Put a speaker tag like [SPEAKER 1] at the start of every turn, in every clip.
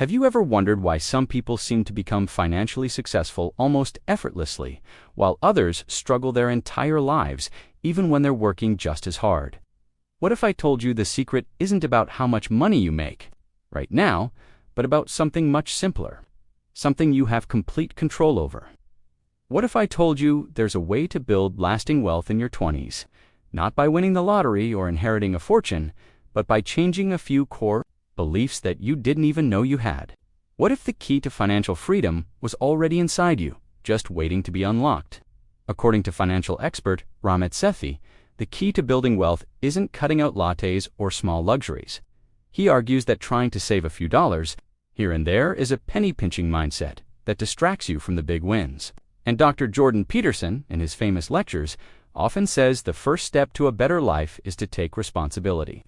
[SPEAKER 1] Have you ever wondered why some people seem to become financially successful almost effortlessly, while others struggle their entire lives, even when they're working just as hard? What if I told you the secret isn't about how much money you make right now, but about something much simpler, something you have complete control over? What if I told you there's a way to build lasting wealth in your 20s, not by winning the lottery or inheriting a fortune, but by changing a few core beliefs that you didn't even know you had? What if the key to financial freedom was already inside you, just waiting to be unlocked? According to financial expert Ramit Sethi, the key to building wealth isn't cutting out lattes or small luxuries. He argues that trying to save a few dollars here and there is a penny-pinching mindset that distracts you from the big wins. And Dr. Jordan Peterson, in his famous lectures, often says the first step to a better life is to take responsibility.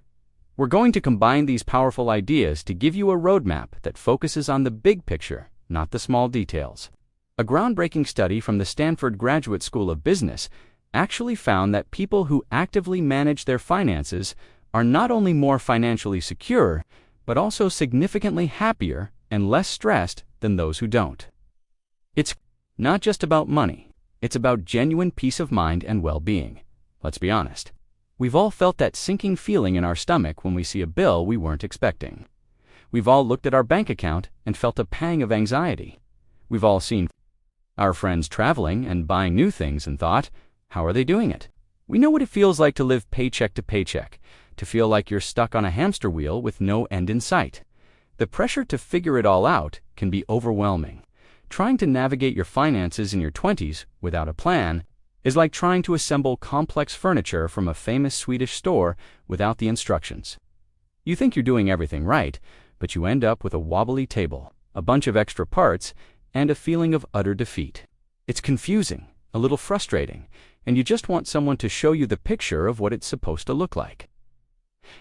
[SPEAKER 1] We're going to combine these powerful ideas to give you a roadmap that focuses on the big picture, not the small details. A groundbreaking study from the Stanford Graduate School of Business actually found that people who actively manage their finances are not only more financially secure, but also significantly happier and less stressed than those who don't. It's not just about money. It's about genuine peace of mind and well-being. Let's be honest. We've all felt that sinking feeling in our stomach when we see a bill we weren't expecting. We've all looked at our bank account and felt a pang of anxiety. We've all seen our friends traveling and buying new things and thought, how are they doing it? We know what it feels like to live paycheck to paycheck, to feel like you're stuck on a hamster wheel with no end in sight. The pressure to figure it all out can be overwhelming. Trying to navigate your finances in your 20s without a plan is like trying to assemble complex furniture from a famous Swedish store without the instructions. You think you're doing everything right, but you end up with a wobbly table, a bunch of extra parts, and a feeling of utter defeat. It's confusing, a little frustrating, and you just want someone to show you the picture of what it's supposed to look like.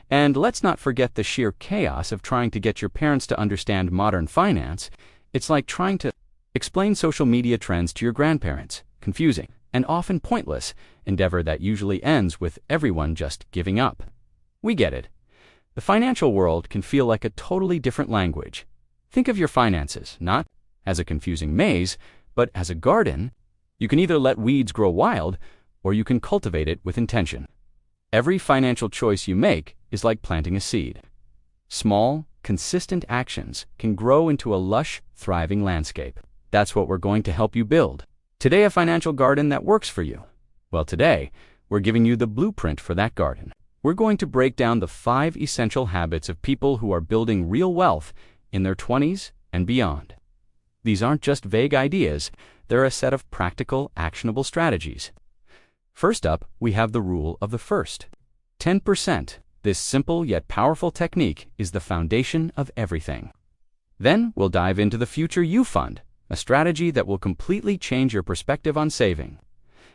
[SPEAKER 1] And let's not forget the sheer chaos of trying to get your parents to understand modern finance. It's like trying to explain social media trends to your grandparents. Confusing and often pointless endeavor that usually ends with everyone just giving up. We get it. The financial world can feel like a totally different language. Think of your finances not as a confusing maze, but as a garden. You can either let weeds grow wild, or you can cultivate it with intention. Every financial choice you make is like planting a seed. Small, consistent actions can grow into a lush, thriving landscape. That's what we're going to help you build. Today, a financial garden that works for you. Well, today, we're giving you the blueprint for that garden. We're going to break down the 5 essential habits of people who are building real wealth in their 20s and beyond. These aren't just vague ideas, they're a set of practical, actionable strategies. First up, we have the rule of the first 10%. This simple yet powerful technique is the foundation of everything. Then we'll dive into the Future You Fund, a strategy that will completely change your perspective on saving.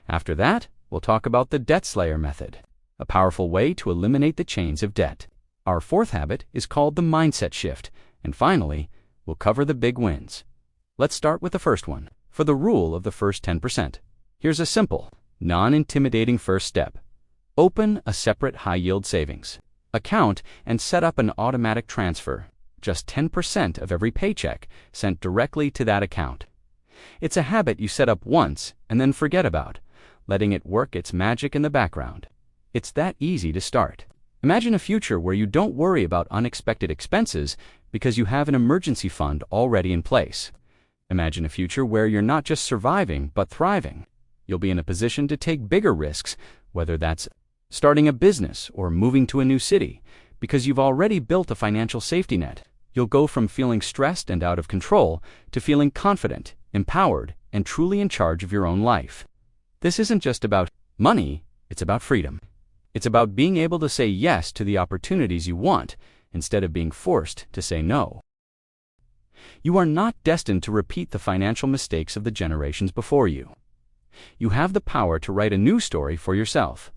[SPEAKER 1] After that, we'll talk about the Debt Slayer method, a powerful way to eliminate the chains of debt. Our 4th habit is called the mindset shift. And finally, we'll cover the big wins. Let's start with the first one. For the rule of the first 10%, here's a simple, non-intimidating first step. Open a separate high-yield savings account and set up an automatic transfer. Just 10% of every paycheck sent directly to that account. It's a habit you set up once and then forget about, letting it work its magic in the background. It's that easy to start. Imagine a future where you don't worry about unexpected expenses because you have an emergency fund already in place. Imagine a future where you're not just surviving but thriving. You'll be in a position to take bigger risks, whether that's starting a business or moving to a new city, because you've already built a financial safety net. You'll go from feeling stressed and out of control to feeling confident, empowered, and truly in charge of your own life. This isn't just about money, it's about freedom. It's about being able to say yes to the opportunities you want instead of being forced to say no. You are not destined to repeat the financial mistakes of the generations before you. You have the power to write a new story for yourself.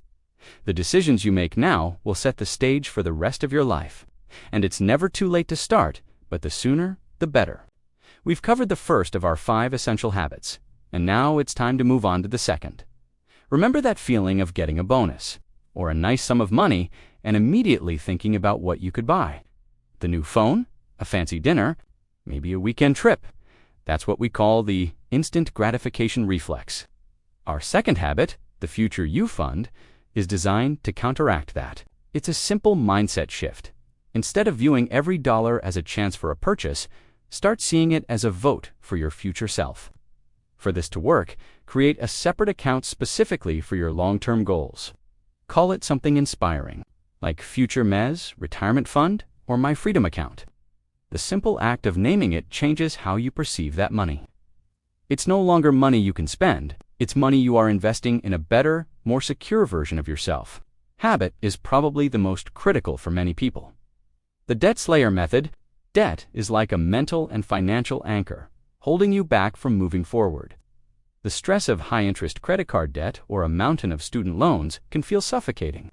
[SPEAKER 1] The decisions you make now will set the stage for the rest of your life. And it's never too late to start, but the sooner, the better. We've covered the first of our 5 essential habits, and now it's time to move on to the second. Remember that feeling of getting a bonus, or a nice sum of money, and immediately thinking about what you could buy? The new phone? A fancy dinner? maybe a weekend trip. That's what we call the instant gratification reflex. Our second habit, the Future You Fund, is designed to counteract that. It's a simple mindset shift. Instead of viewing every dollar as a chance for a purchase, start seeing it as a vote for your future self. For this to work, create a separate account specifically for your long-term goals. Call it something inspiring, like Future Mez, Retirement Fund, or My Freedom Account. The simple act of naming it changes how you perceive that money. It's no longer money you can spend, it's money you are investing in a better, more secure version of yourself. Habit is probably the most critical for many people. The debt slayer method. Debt is like a mental and financial anchor, holding you back from moving forward. The stress of high-interest credit card debt or a mountain of student loans can feel suffocating.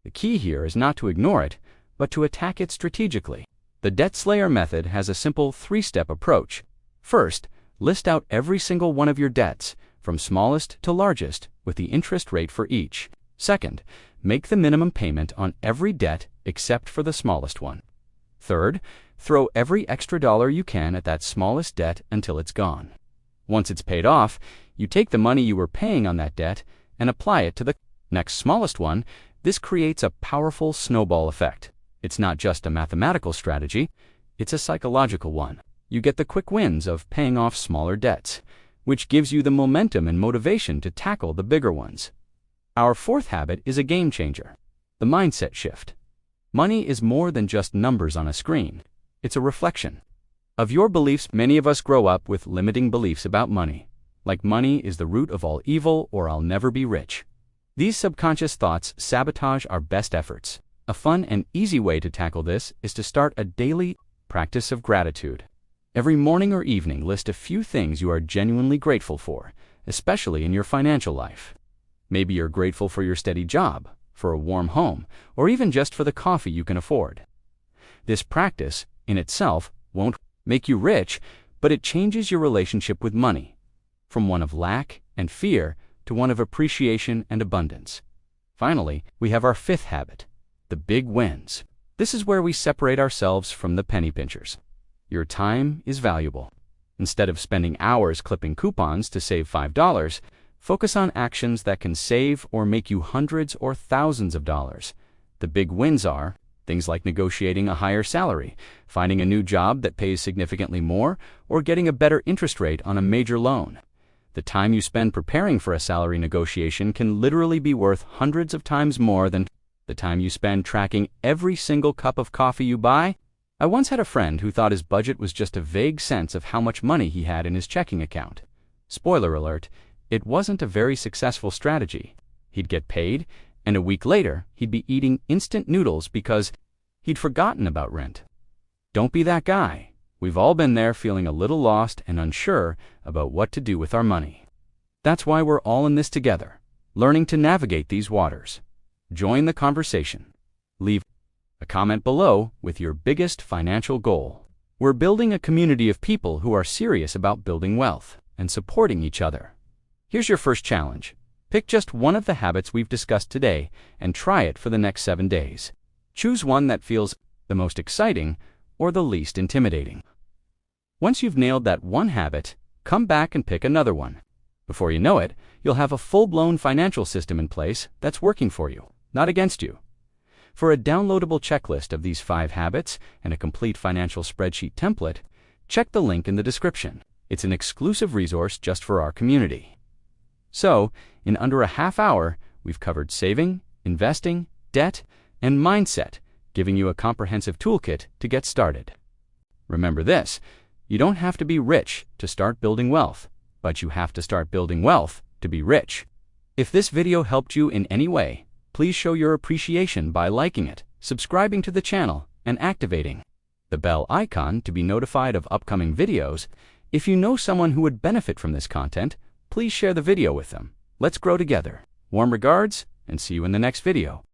[SPEAKER 1] The key here is not to ignore it, but to attack it strategically. The debt slayer method has a simple three-step approach. First, list out every single one of your debts, from smallest to largest, with the interest rate for each. Second, make the minimum payment on every debt except for the smallest one. Third, throw every extra dollar you can at that smallest debt until it's gone. Once it's paid off, you take the money you were paying on that debt and apply it to the next smallest one. This creates a powerful snowball effect. It's not just a mathematical strategy, it's a psychological one. You get the quick wins of paying off smaller debts, which gives you the momentum and motivation to tackle the bigger ones. Our fourth habit is a game changer, the mindset shift. Money is more than just numbers on a screen. It's a reflection of your beliefs. Many of us grow up with limiting beliefs about money, like money is the root of all evil or I'll never be rich. These subconscious thoughts sabotage our best efforts. A fun and easy way to tackle this is to start a daily practice of gratitude. Every morning or evening, list a few things you are genuinely grateful for, especially in your financial life. Maybe you're grateful for your steady job, for a warm home, or even just for the coffee you can afford. This practice, in itself, won't make you rich, but it changes your relationship with money, from one of lack and fear to one of appreciation and abundance. Finally, we have our fifth habit, the big wins. This is where we separate ourselves from the penny pinchers. Your time is valuable. Instead of spending hours clipping coupons to save $5, focus on actions that can save or make you hundreds or thousands of dollars. The big wins are things like negotiating a higher salary, finding a new job that pays significantly more, or getting a better interest rate on a major loan. The time you spend preparing for a salary negotiation can literally be worth hundreds of times more than the time you spend tracking every single cup of coffee you buy. I once had a friend who thought his budget was just a vague sense of how much money he had in his checking account. Spoiler alert, it wasn't a very successful strategy. He'd get paid, and a week later, he'd be eating instant noodles because he'd forgotten about rent. Don't be that guy. We've all been there, feeling a little lost and unsure about what to do with our money. That's why we're all in this together, learning to navigate these waters. Join the conversation. Leave a comment below with your biggest financial goal. We're building a community of people who are serious about building wealth and supporting each other. Here's your first challenge. Pick just one of the habits we've discussed today and try it for the next 7 days. Choose one that feels the most exciting or the least intimidating. Once you've nailed that one habit, come back and pick another one. Before you know it, you'll have a full-blown financial system in place that's working for you, not against you. For a downloadable checklist of these 5 habits and a complete financial spreadsheet template, check the link in the description. It's an exclusive resource just for our community. So, in under a half hour, we've covered saving, investing, debt, and mindset, giving you a comprehensive toolkit to get started. Remember this, you don't have to be rich to start building wealth, but you have to start building wealth to be rich. If this video helped you in any way, please show your appreciation by liking it, subscribing to the channel, and activating the bell icon to be notified of upcoming videos. If you know someone who would benefit from this content, please share the video with them. Let's grow together. Warm regards, and see you in the next video.